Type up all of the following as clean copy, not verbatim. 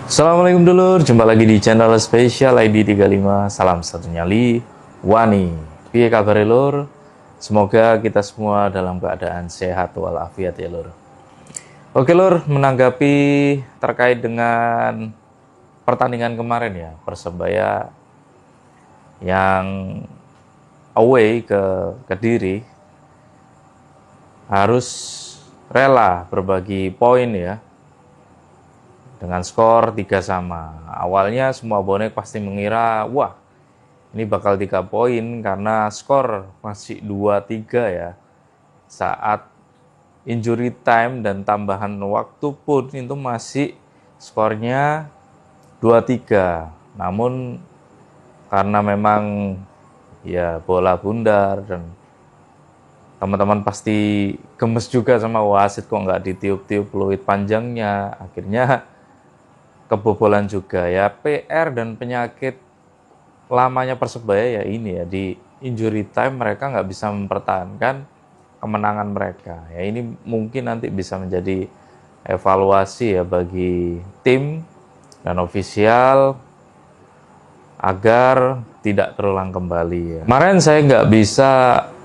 Assalamualaikum dulur, jumpa lagi di channel spesial ID 35. Salam satu nyali, Wani. Piye kabar lur? Semoga kita semua dalam keadaan sehat walafiat ya lur. Oke lur, menanggapi terkait dengan pertandingan kemarin ya, Persebaya yang away ke Kediri harus rela berbagi poin ya, dengan skor 3-3. Awalnya semua bonek pasti mengira, wah ini bakal 3 poin karena skor masih 2-3 ya. Saat injury time dan tambahan waktu pun itu masih skornya 2-3. Namun karena memang ya bola bundar dan teman-teman pasti gemes juga sama wasit kok nggak ditiup-tiup peluit panjangnya. Akhirnya kebobolan juga ya. PR dan penyakit lamanya Persebaya ya ini ya, di injury time mereka nggak bisa mempertahankan kemenangan mereka ya. Ini mungkin nanti bisa menjadi evaluasi ya bagi tim dan ofisial agar tidak terulang kembali ya. Kemarin saya nggak bisa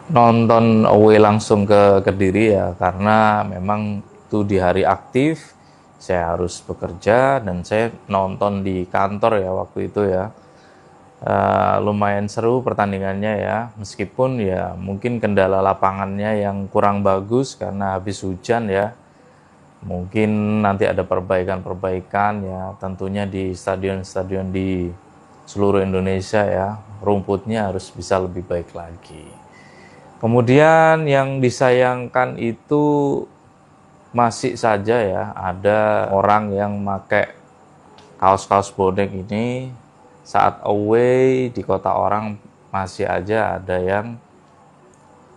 nonton away langsung ke Kediri ya, karena memang itu di hari aktif. Saya harus bekerja dan saya nonton di kantor ya waktu itu ya. Lumayan seru pertandingannya ya, meskipun ya mungkin kendala lapangannya yang kurang bagus karena habis hujan ya. Mungkin nanti ada perbaikan-perbaikan ya, tentunya di stadion-stadion di seluruh Indonesia ya, rumputnya harus bisa lebih baik lagi. Kemudian yang disayangkan itu masih saja ya ada orang yang pakai kaos-kaos bonek ini saat away di kota orang, masih aja ada yang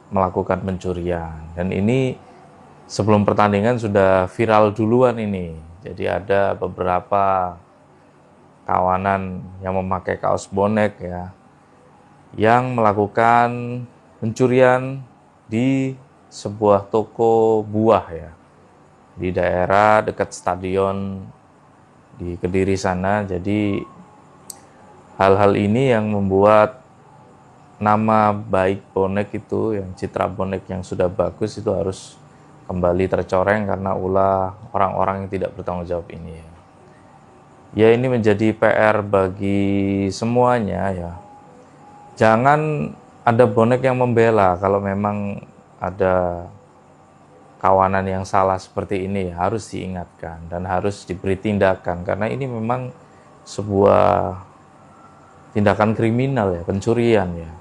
melakukan pencurian. Dan ini sebelum pertandingan sudah viral duluan ini. Jadi ada beberapa kawanan yang memakai kaos bonek ya, yang melakukan pencurian di sebuah toko buah ya, di daerah dekat stadion di Kediri sana. Jadi hal-hal ini yang membuat nama baik bonek itu, yang citra bonek yang sudah bagus itu harus kembali tercoreng karena ulah orang-orang yang tidak bertanggung jawab ini ya. Ya ini menjadi PR bagi semuanya ya. Jangan ada bonek yang membela kalau memang ada kawanan yang salah seperti ini, harus diingatkan dan harus diberi tindakan, karena ini memang sebuah tindakan kriminal ya, pencurian ya.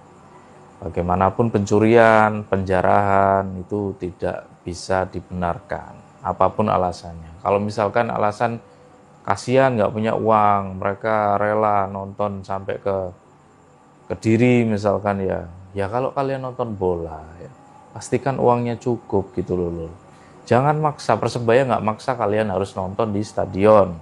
Bagaimanapun pencurian, penjarahan itu tidak bisa dibenarkan apapun alasannya. Kalau misalkan alasan kasihan nggak punya uang, mereka rela nonton sampai ke Kediri misalkan ya. Ya kalau kalian nonton bola ya, pastikan uangnya cukup gitu loh. Jangan maksa, Persebaya nggak maksa kalian harus nonton di stadion.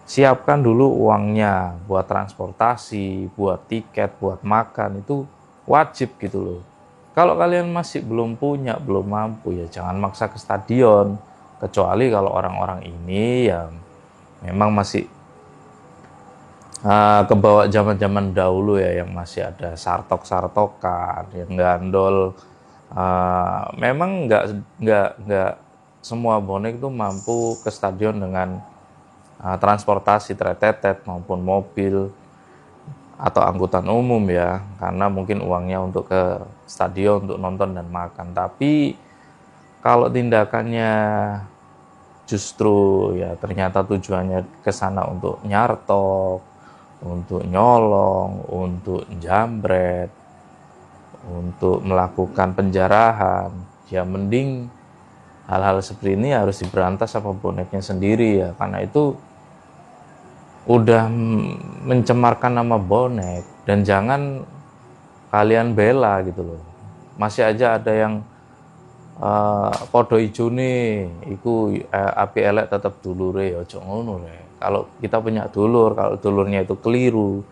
Siapkan dulu uangnya buat transportasi, buat tiket, buat makan, itu wajib gitu loh. Kalau kalian masih belum punya, belum mampu ya jangan maksa ke stadion. Kecuali kalau orang-orang ini ya memang masih kebawa zaman-zaman dahulu ya, yang masih ada sartok-sartokan, yang gandol. Memang nggak semua bonek itu mampu ke stadion dengan transportasi tretetet maupun mobil atau angkutan umum ya, karena mungkin uangnya untuk ke stadion untuk nonton dan makan. Tapi kalau tindakannya justru ya ternyata tujuannya ke sana untuk nyartok, untuk nyolong, untuk jambret, untuk melakukan penjarahan, ya mending hal-hal seperti ini harus diberantas sama boneknya sendiri ya, karena itu udah mencemarkan nama bonek. Dan jangan kalian bela gitu loh. Masih aja ada yang podo ijone iku api elek tetep dulure, ojo ngono le. Kalau kita punya dulur, kalau dulurnya itu keliru,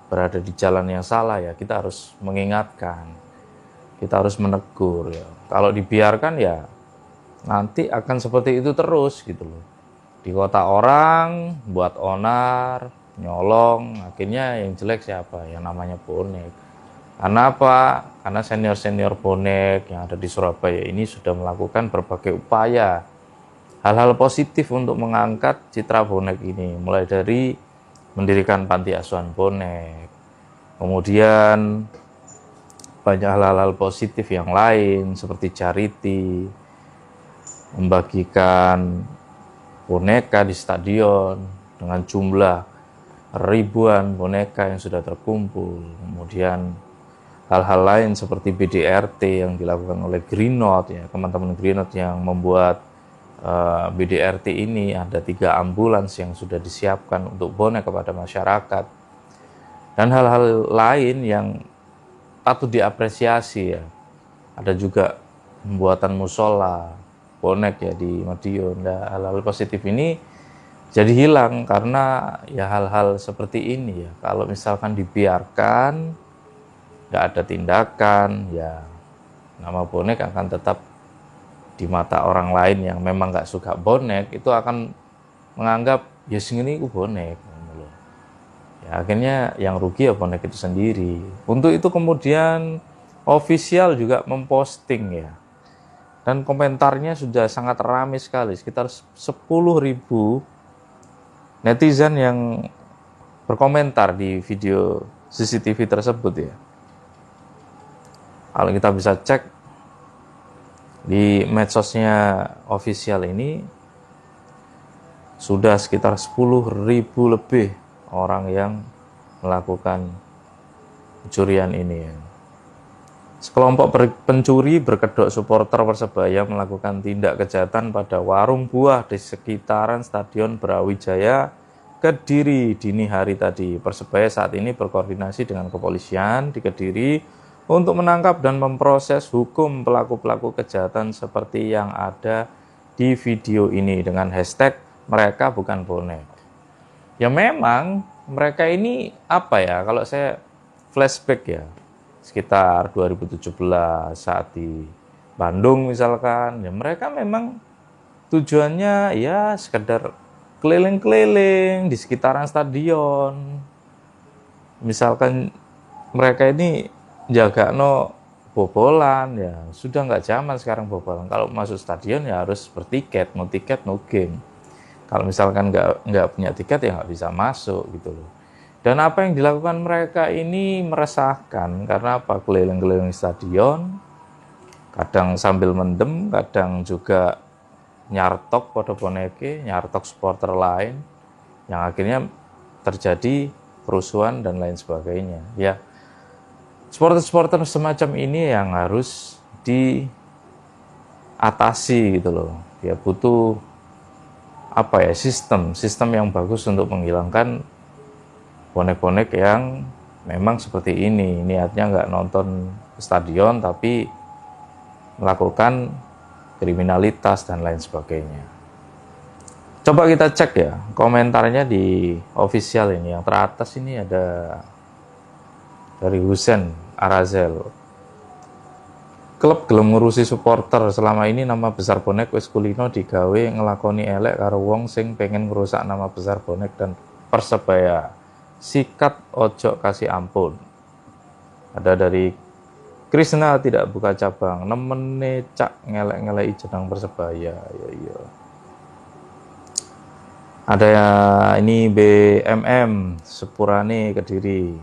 berada di jalan yang salah ya kita harus mengingatkan. kita harus menegur ya. Kalau dibiarkan ya nanti akan seperti itu terus gitu loh. Di kota orang buat onar, nyolong, akhirnya yang jelek siapa? Yang namanya bonek. Karena apa? Karena senior-senior bonek yang ada di Surabaya ini sudah melakukan berbagai upaya, hal-hal positif untuk mengangkat citra bonek ini, mulai dari mendirikan panti asuhan bonek, kemudian banyak hal-hal positif yang lain seperti charity, membagikan boneka di stadion dengan jumlah ribuan boneka yang sudah terkumpul. Kemudian hal-hal lain seperti BDRT yang dilakukan oleh Green Note ya, teman-teman Green Note yang membuat BDRT ini. Ada 3 ambulans yang sudah disiapkan untuk bonek kepada masyarakat, dan hal-hal lain yang patut diapresiasi ya. Ada juga pembuatan musola bonek ya di Madiun. Nah, hal-hal positif ini jadi hilang karena ya hal-hal seperti ini ya. Kalau misalkan dibiarkan, nggak ada tindakan, ya nama bonek akan tetap di mata orang lain yang memang nggak suka bonek, itu akan menganggap ya segini itu bonek. Ya, akhirnya yang rugi ya bonek itu sendiri. Untuk itu kemudian official juga memposting ya. Dan komentarnya sudah sangat ramai sekali, sekitar 10.000 netizen yang berkomentar di video CCTV tersebut ya. Kalau kita bisa cek di medsosnya official ini, sudah sekitar 10.000 lebih orang yang melakukan pencurian ini ya. Sekelompok pencuri berkedok supporter Persebaya melakukan tindak kejahatan pada warung buah di sekitaran Stadion Brawijaya, Kediri dini hari tadi. Persebaya saat ini berkoordinasi dengan kepolisian di Kediri untuk menangkap dan memproses hukum pelaku-pelaku kejahatan seperti yang ada di video ini dengan hashtag mereka bukan bonek. Ya memang mereka ini apa ya, kalau saya flashback ya, sekitar 2017 saat di Bandung misalkan, ya mereka memang tujuannya ya sekedar keliling-keliling di sekitaran stadion. Misalkan mereka ini jaga bobolan ya, sudah nggak zaman sekarang bobolan. Kalau masuk stadion ya harus bertiket, no tiket no game. Kalau misalkan nggak punya tiket ya nggak bisa masuk gitu loh. Dan apa yang dilakukan mereka ini meresahkan, karena apa? Keliling-keliling stadion, kadang sambil mendem, kadang juga nyartok pada boneke, nyartok supporter lain, yang akhirnya terjadi kerusuhan dan lain sebagainya. Ya, supporter-supporter semacam ini yang harus diatasi gitu loh. Dia butuh apa ya, sistem yang bagus untuk menghilangkan bonek-bonek yang memang seperti ini, niatnya nggak nonton stadion tapi melakukan kriminalitas dan lain sebagainya. Coba kita cek ya komentarnya di official ini. Yang teratas ini ada dari Husen Arazel. Klub gelem ngurusi supporter, selama ini nama besar bonek wis kulino digawe ngelakoni elek karo wong sing pengen ngerusak nama besar bonek dan Persebaya. Sikat ojo kasih ampun. Ada dari Krisna tidak buka cabang, nemene cak ngelek-ngeleki jeneng Persebaya. Ya. Ada ya, ini BMM Sepurane Kediri.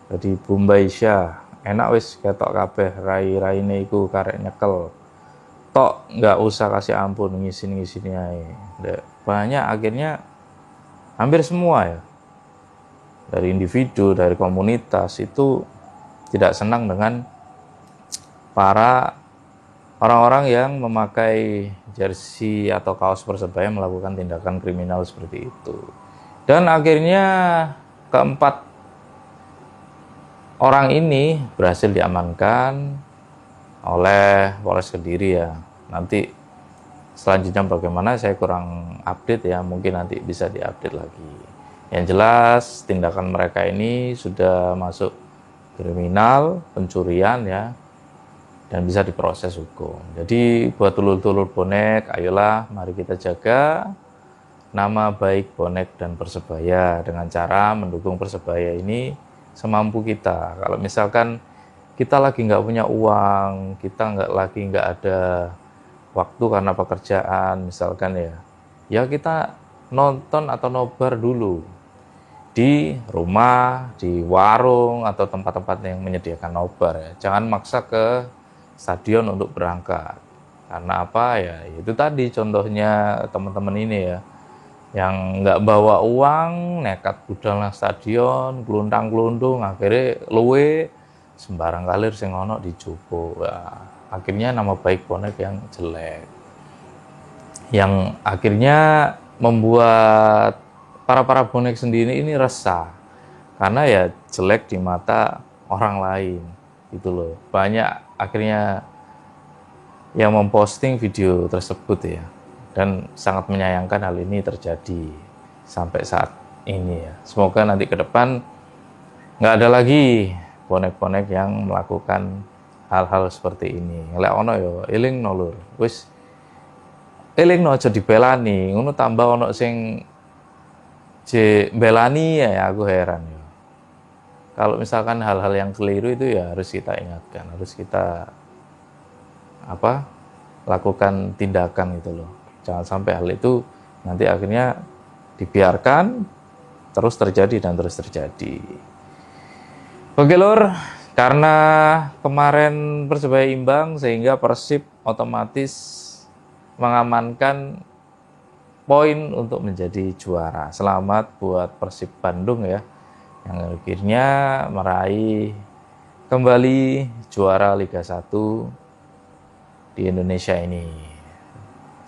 Jadi Bumbaisya, enak wis ketok kabeh rai-raine iku karek nyekel. Tok nggak usah kasih ampun, ngisin-ngisini ae. Banyak akhirnya hampir semua ya. Dari individu, dari komunitas itu tidak senang dengan para orang-orang yang memakai jersey atau kaos Persebaya melakukan tindakan kriminal seperti itu. Dan akhirnya keempat orang ini berhasil diamankan oleh Polres Kediri ya. Nanti selanjutnya bagaimana saya kurang update ya, mungkin nanti bisa diupdate lagi. Yang jelas tindakan mereka ini sudah masuk kriminal, pencurian ya, dan bisa diproses hukum. Jadi buat dulur-dulur bonek, ayolah mari kita jaga nama baik bonek dan Persebaya dengan cara mendukung Persebaya ini semampu kita. Kalau misalkan kita lagi nggak punya uang, kita nggak ada waktu karena pekerjaan misalkan ya kita nonton atau nobar dulu di rumah, di warung atau tempat-tempat yang menyediakan nobar ya. Jangan maksa ke stadion untuk berangkat. Karena apa ya? Itu tadi contohnya teman-teman ini ya, yang nggak bawa uang, nekat budal nang stadion, gluntang-glundung, akhirnya luwe sembarang kalir sing ono dijopo. Nah, akhirnya nama baik bonek yang jelek. Yang akhirnya membuat para bonek sendiri ini resah. Karena ya jelek di mata orang lain. Gitu loh. Banyak akhirnya yang memposting video tersebut ya. Dan sangat menyayangkan hal ini terjadi sampai saat ini ya. Semoga nanti ke depan nggak ada lagi bonek-bonek yang melakukan hal-hal seperti ini. Lek ono yo eling no lur. Wis eling no aja dibelani, ngono tambah ono sing belani ya aku heran ya. Kalau misalkan hal-hal yang keliru itu ya harus kita ingatkan, harus kita lakukan tindakan gitu loh. Jangan sampai hal itu nanti akhirnya dibiarkan terus terjadi dan terus terjadi. Oke lur, karena kemarin Persebaya imbang sehingga Persib otomatis mengamankan poin untuk menjadi juara. Selamat buat Persib Bandung ya, yang akhirnya meraih kembali juara Liga 1 di Indonesia ini.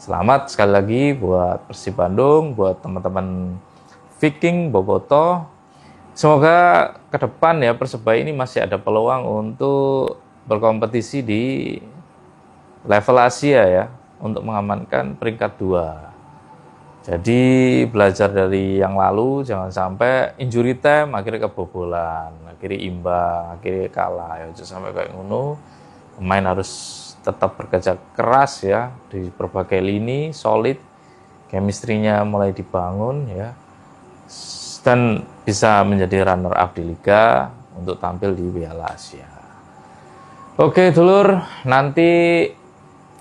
Selamat sekali lagi buat Persib Bandung, buat teman-teman Viking Boboto. Semoga ke depan ya Persebaya ini masih ada peluang untuk berkompetisi di level Asia ya, untuk mengamankan peringkat 2. Jadi belajar dari yang lalu, jangan sampai injury time akhirnya kebobolan, akhirnya imbang, akhirnya kalah ya. Jangan sampai kayak ngono. Pemain harus tetap bekerja keras ya di berbagai lini, solid, chemistry-nya mulai dibangun ya, dan bisa menjadi runner up di liga untuk tampil di Piala Asia. Oke dulur, nanti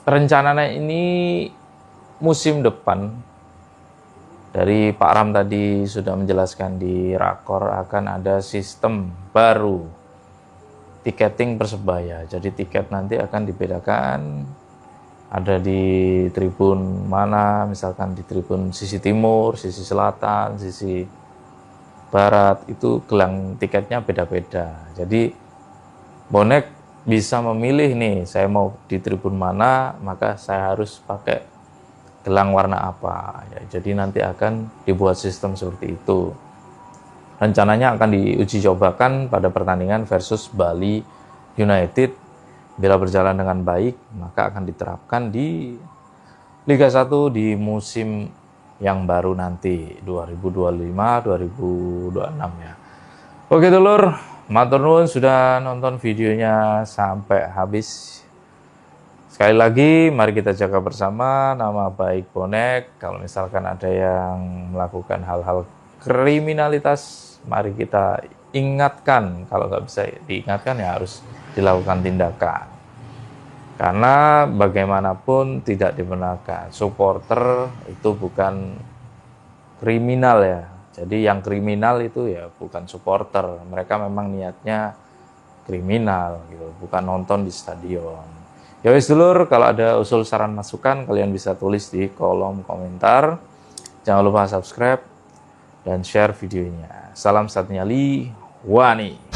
rencananya ini musim depan dari Pak Ram tadi sudah menjelaskan di rakor akan ada sistem baru tiketing Persebaya. Jadi tiket nanti akan dibedakan, ada di tribun mana, misalkan di tribun sisi timur, sisi selatan, sisi barat, itu gelang tiketnya beda-beda. Jadi bonek bisa memilih nih, saya mau di tribun mana, maka saya harus pakai gelang warna apa ya. Jadi nanti akan dibuat sistem seperti itu. Rencananya akan diuji cobakan pada pertandingan versus Bali United. Bila berjalan dengan baik, maka akan diterapkan di Liga 1 di musim yang baru nanti 2025-2026 ya. Oke dulur, matur nuwun sudah nonton videonya sampai habis. Sekali lagi, mari kita jaga bersama nama baik bonek. Kalau misalkan ada yang melakukan hal-hal kriminalitas, mari kita ingatkan. Kalau nggak bisa diingatkan ya harus dilakukan tindakan. Karena bagaimanapun tidak dibenarkan. Supporter itu bukan kriminal ya. Jadi yang kriminal itu ya bukan supporter. Mereka memang niatnya kriminal gitu, bukan nonton di stadion. Ya wis dulur, kalau ada usul saran masukan kalian bisa tulis di kolom komentar. Jangan lupa subscribe dan share videonya. Salam satu nyali, Wani.